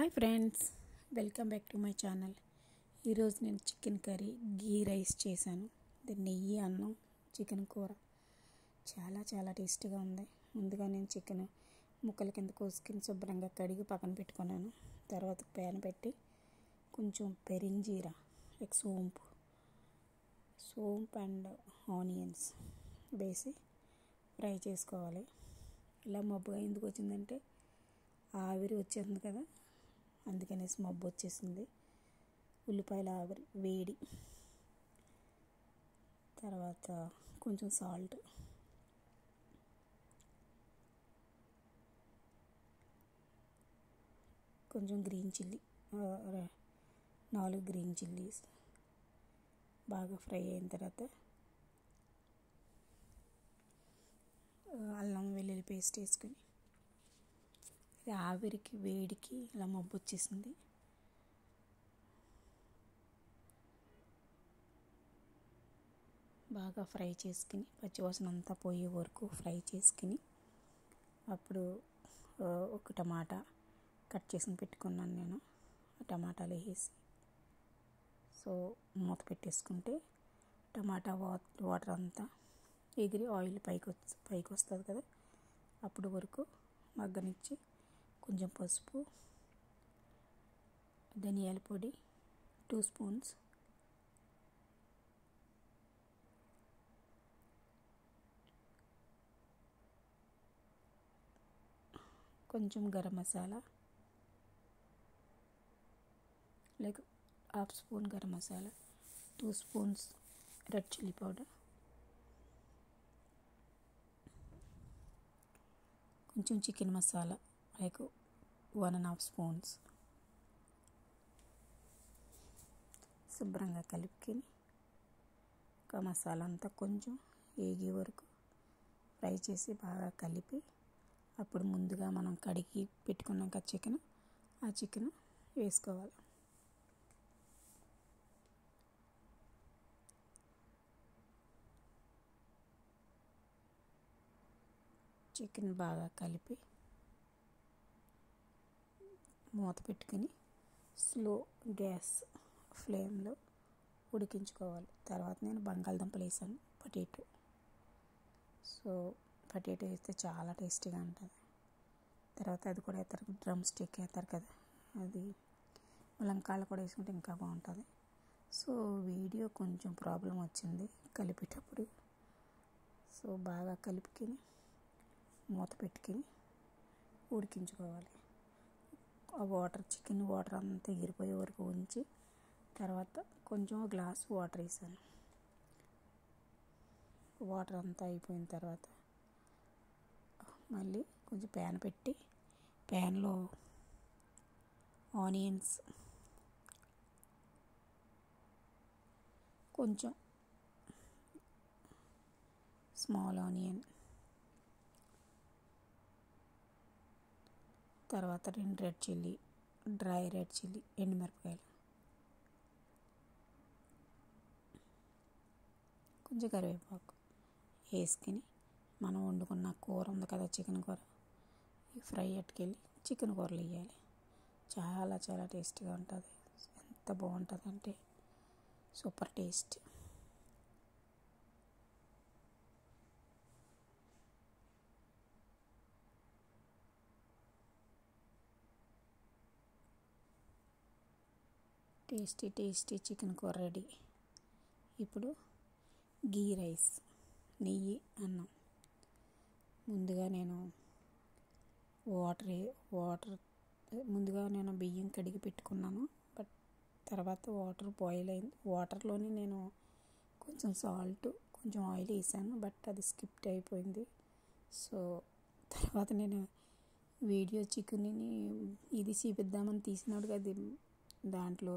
Hi friends, welcome back to my channel. ఈరోజు నేను chicken curry గీ rice చేశాను. నెయ్యి అన్నం చికెన్ కూర చాలా చాలా టేస్టీగా ఉంది. ముందుగా నేను చికెన్ ముక్కల కింద కోసుకుని శుభ్రంగా కడిగి పక్కన పెట్టుకున్నాను. తర్వాత ప్యాన్ పెట్టి కొంచెం పెరింజీరా లైక్ సోంపు అండ్ ఆనియన్స్ వేసి ఫ్రై చేసుకోవాలి. ఇలా మబ్బుగా ఎందుకు వచ్చిందంటే ఆవిరి వచ్చేసింది కదా, అందుకనేసి మబ్బు వచ్చేసింది. ఉల్లిపాయల ఆవిరి వేడి, తర్వాత కొంచెం సాల్ట్, కొంచెం గ్రీన్ చిల్లీ, 4 గ్రీన్ చిల్లీస్ బాగా ఫ్రై అయిన తర్వాత అల్లం వెల్లుల్లి పేస్ట్ వేసుకొని ఆవిరికి వేడికి ఇలా మబ్బు వచ్చేసింది. బాగా ఫ్రై చేసుకుని పచ్చివాసన అంతా పోయే వరకు ఫ్రై చేసుకుని అప్పుడు ఒక టమాటా కట్ చేసుకుని పెట్టుకున్నాను నేను. ఆ టమాటాలు వేసి మూత పెట్టేసుకుంటే టమాటా వాటర్ అంతా ఎగిరి ఆయిల్ పైకి వస్తుంది కదా, అప్పుడు వరకు మగ్గనిచ్చి కొంచెం పసుపు, ధనియాల పొడి 2 స్పూన్స్, కొంచెం garam masala like 1/2 spoon garam masala, 2 spoons red chilli powder, కొంచెం చికెన్ మసాలా లైక్ 1.5 స్పూన్స్ శుభ్రంగా కలుపుకొని ఒక మసాలా అంతా కొంచెం వేగే వరకు ఫ్రై చేసి బాగా కలిపి అప్పుడు ముందుగా మనం కడిగి పెట్టుకున్నాక ఆ చికెన్ వేసుకోవాలి. చికెన్ బాగా కలిపి మూత పెట్టుకుని స్లో గ్యాస్ ఫ్లేమ్లో ఉడికించుకోవాలి. తర్వాత నేను బంగాళదుంపలు వేసాను, పొటాటో వేస్తే చాలా టేస్టీగా ఉంటుంది. తర్వాత అది కూడా వేస్తారు, డ్రమ్ స్టిక్ వేస్తారు కదా, అది ములంకాయలు కూడా వేసుకుంటే ఇంకా బాగుంటుంది. వీడియో కొంచెం ప్రాబ్లం వచ్చింది కలిపేటప్పుడు. బాగా కలుపుకొని మూత పెట్టుకుని ఉడికించుకోవాలి. ఆ చికెన్ వాటర్ అంతా ఎగిరిపోయే వరకు ఉంచి తర్వాత కొంచెం గ్లాస్ వాటర్ వేసాను. వాటర్ అంతా అయిపోయిన తర్వాత మళ్ళీ కొంచెం ప్యాన్ పెట్టి ప్యాన్లో ఆనియన్స్, కొంచెం స్మాల్ ఆనియన్, తర్వాత 2 డ్రై రెడ్ చిల్లీ ఎండుమిరపకాయలు, కొంచెం కరివేపాకు వేసుకుని మనం వండుకున్న కూర ఉంది కదా, చికెన్ కూర, ఈ ఫ్రై అట్టుకెళ్ళి చికెన్ కూరలు వేయాలి. చాలా చాలా టేస్టీగా ఉంటుంది. ఎంత బాగుంటుంది అంటే super taste. Tasty tasty chicken కూర రెడీ. ఇప్పుడు గీ రైస్, నెయ్యి అన్నం. ముందుగా నేను బియ్యం కడిగి పెట్టుకున్నాను. బట్ తర్వాత వాటర్ బాయిల్ అయింది. వాటర్లోనే నేను కొంచెం సాల్ట్, కొంచెం ఆయిల్ వేసాను, బట్ అది స్కిప్ అయిపోయింది. తర్వాత నేను వీడియో చికెన్ని ఇది చూపిద్దామని తీసినప్పుడు అది దాంట్లో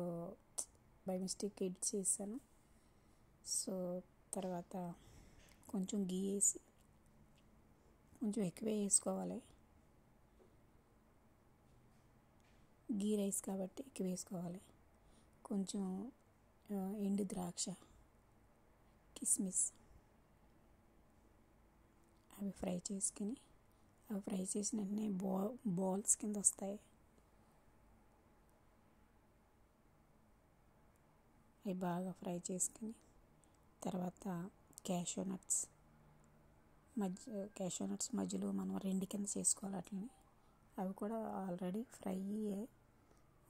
బై మిస్టేక్ ఎడిట్ చేశాను. తర్వాత కొంచెం గీ వేసి, కొంచెం ఎక్కువే వేసుకోవాలి, గీ రైస్ కాబట్టి ఎక్కువ వేసుకోవాలి. కొంచెం ఎండు ద్రాక్ష, కిస్మిస్ అవి ఫ్రై చేసిన వెంటనే బాల్స్ కింద వస్తాయి. అవి బాగా ఫ్రై చేసుకుని తర్వాత క్యాషూ నట్స్ మధ్యలో మనం రెండు కింద చేసుకోవాలి వాటిని. అవి కూడా already fry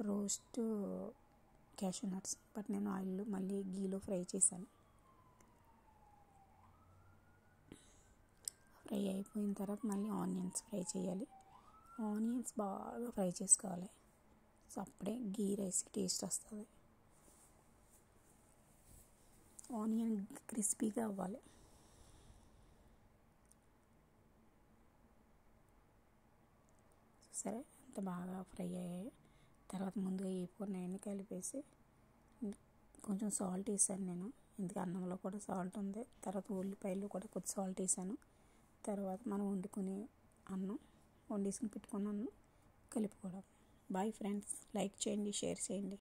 roast cashew nuts, but నేను ఆయిల్లో మళ్ళీ గీలో ఫ్రై చేశాను. ఫ్రై అయిపోయిన తర్వాత మళ్ళీ ఆనియన్స్ ఫ్రై చేయాలి. ఆనియన్స్ బాగా ఫ్రై చేసుకోవాలి. సో అప్పుడే గీ రైస్కి టేస్ట్ వస్తుంది. ఆనియన్ క్రిస్పీగా అవ్వాలి. సరే అంత బాగా ఫ్రై అయ్యాయి. తర్వాత ముందుగా వేపుకున్నాయన్నీ కలిపేసి కొంచెం సాల్ట్ వేసాను నేను, ఎందుకంటే అన్నంలో కూడా సాల్ట్ ఉంది. తర్వాత ఉల్లిపాయలు కూడా కొద్ది సాల్ట్ వేసాను. తర్వాత మనం వండుకుని వండేసుకుని పెట్టుకున్న అన్నం కలుపుకోవడం. బాయ్ ఫ్రెండ్స్, లైక్ చేయండి, షేర్ చేయండి.